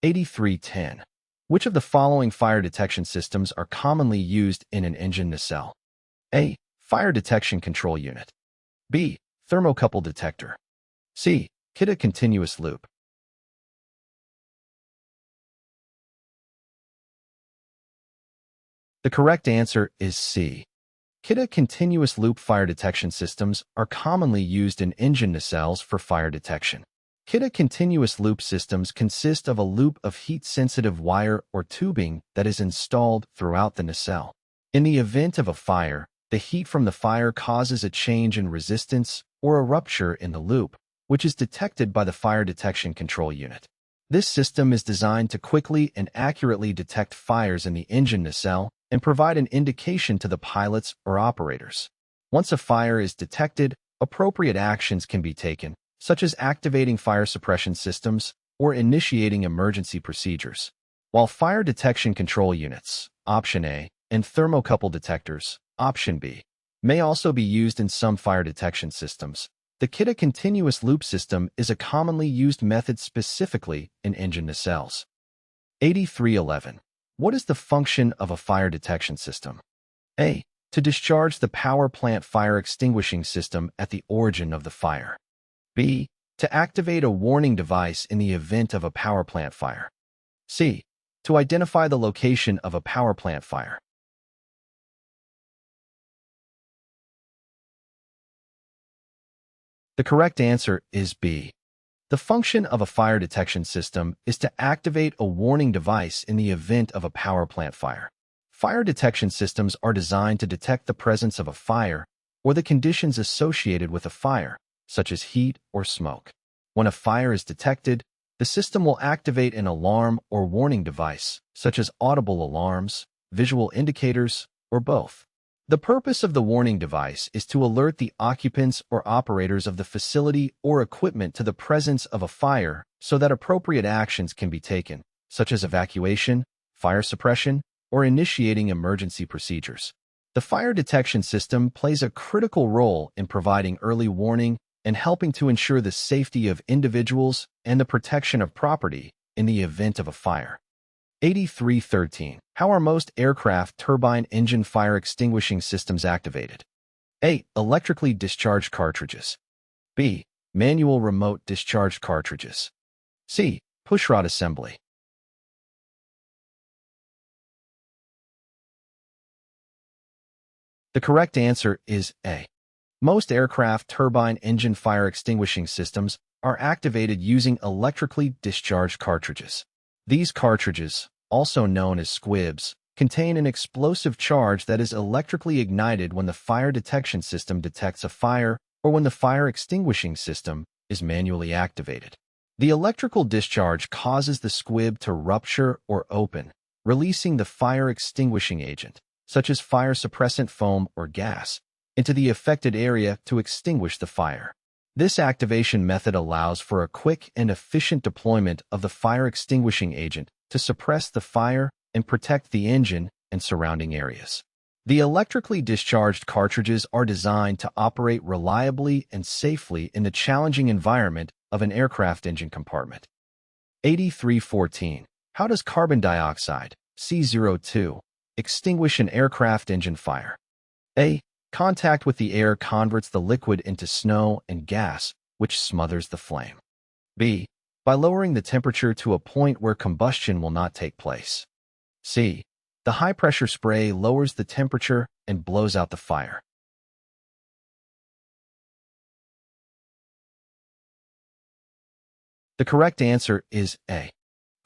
Q8310. Which of the following fire detection systems are commonly used in an engine nacelle? A. Fire detection control unit. B. Thermocouple detector. C. Q83 continuous loop. The correct answer is C. Q83 continuous loop fire detection systems are commonly used in engine nacelles for fire detection. Q83 continuous loop systems consist of a loop of heat-sensitive wire or tubing that is installed throughout the nacelle. In the event of a fire, the heat from the fire causes a change in resistance or a rupture in the loop, which is detected by the fire detection control unit. This system is designed to quickly and accurately detect fires in the engine nacelle and provide an indication to the pilots or operators. Once a fire is detected, appropriate actions can be taken, such as activating fire suppression systems or initiating emergency procedures. While fire detection control units, option A, and thermocouple detectors, option B, may also be used in some fire detection systems, the Q83 continuous loop system is a commonly used method specifically in engine nacelles. Q8311. What is the function of a fire detection system? A. To discharge the power plant fire extinguishing system at the origin of the fire. B. To activate a warning device in the event of a power plant fire. C. To identify the location of a power plant fire. The correct answer is B. The function of a fire detection system is to activate a warning device in the event of a power plant fire. Fire detection systems are designed to detect the presence of a fire or the conditions associated with a fire, such as heat or smoke. When a fire is detected, the system will activate an alarm or warning device, such as audible alarms, visual indicators, or both. The purpose of the warning device is to alert the occupants or operators of the facility or equipment to the presence of a fire so that appropriate actions can be taken, such as evacuation, fire suppression, or initiating emergency procedures. The fire detection system plays a critical role in providing early warning and helping to ensure the safety of individuals and the protection of property in the event of a fire. Q8313. How are most aircraft turbine engine fire extinguishing systems activated? A. Electrically discharged cartridges. B. Manual remote discharged cartridges. C. Pushrod assembly. The correct answer is A. Most aircraft turbine engine fire extinguishing systems are activated using electrically discharged cartridges. These cartridges, also known as squibs, contain an explosive charge that is electrically ignited when the fire detection system detects a fire or when the fire extinguishing system is manually activated. The electrical discharge causes the squib to rupture or open, releasing the fire extinguishing agent, such as fire suppressant foam or gas, into the affected area to extinguish the fire. This activation method allows for a quick and efficient deployment of the fire extinguishing agent to suppress the fire and protect the engine and surrounding areas. The electrically discharged cartridges are designed to operate reliably and safely in the challenging environment of an aircraft engine compartment. Q8314. How does carbon dioxide, CO2, extinguish an aircraft engine fire? A. Contact with the air converts the liquid into snow and gas, which smothers the flame. B. By lowering the temperature to a point where combustion will not take place. C. The high-pressure spray lowers the temperature and blows out the fire. The correct answer is A.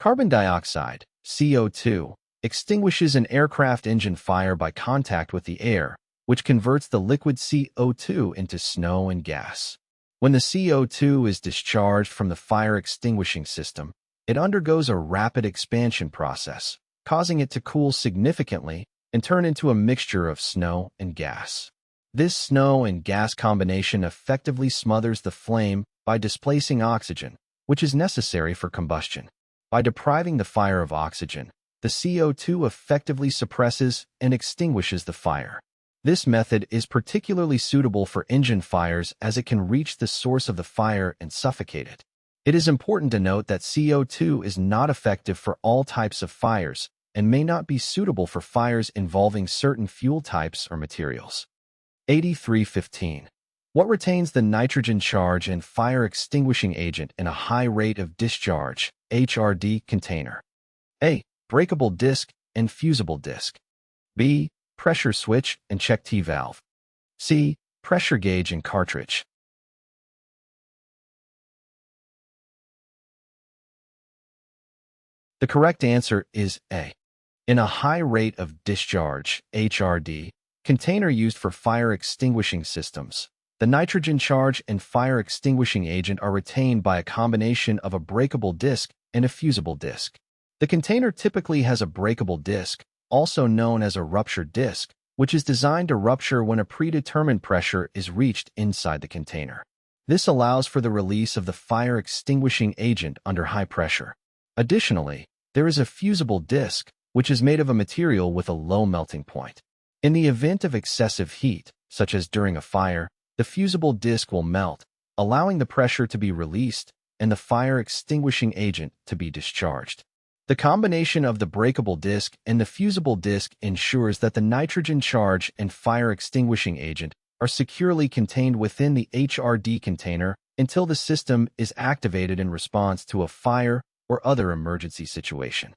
Carbon dioxide, CO2, extinguishes an aircraft engine fire by contact with the air, which converts the liquid CO2 into snow and gas. When the CO2 is discharged from the fire extinguishing system, it undergoes a rapid expansion process, causing it to cool significantly and turn into a mixture of snow and gas. This snow and gas combination effectively smothers the flame by displacing oxygen, which is necessary for combustion. By depriving the fire of oxygen, the CO2 effectively suppresses and extinguishes the fire. This method is particularly suitable for engine fires as it can reach the source of the fire and suffocate it. It is important to note that CO2 is not effective for all types of fires and may not be suitable for fires involving certain fuel types or materials. 8315. What retains the nitrogen charge and fire extinguishing agent in a high rate of discharge, HRD container? A. Breakable disc and fusible disc. B. Pressure switch and check T valve. C. Pressure gauge and cartridge. The correct answer is A. In a high rate of discharge, HRD, container used for fire extinguishing systems, the nitrogen charge and fire extinguishing agent are retained by a combination of a breakable disc and a fusible disc. The container typically has a breakable disc, also known as a rupture disc, which is designed to rupture when a predetermined pressure is reached inside the container. This allows for the release of the fire extinguishing agent under high pressure. Additionally, there is a fusible disc, which is made of a material with a low melting point. In the event of excessive heat, such as during a fire, the fusible disc will melt, allowing the pressure to be released and the fire extinguishing agent to be discharged. The combination of the breakable disc and the fusible disc ensures that the nitrogen charge and fire extinguishing agent are securely contained within the HRD container until the system is activated in response to a fire or other emergency situation.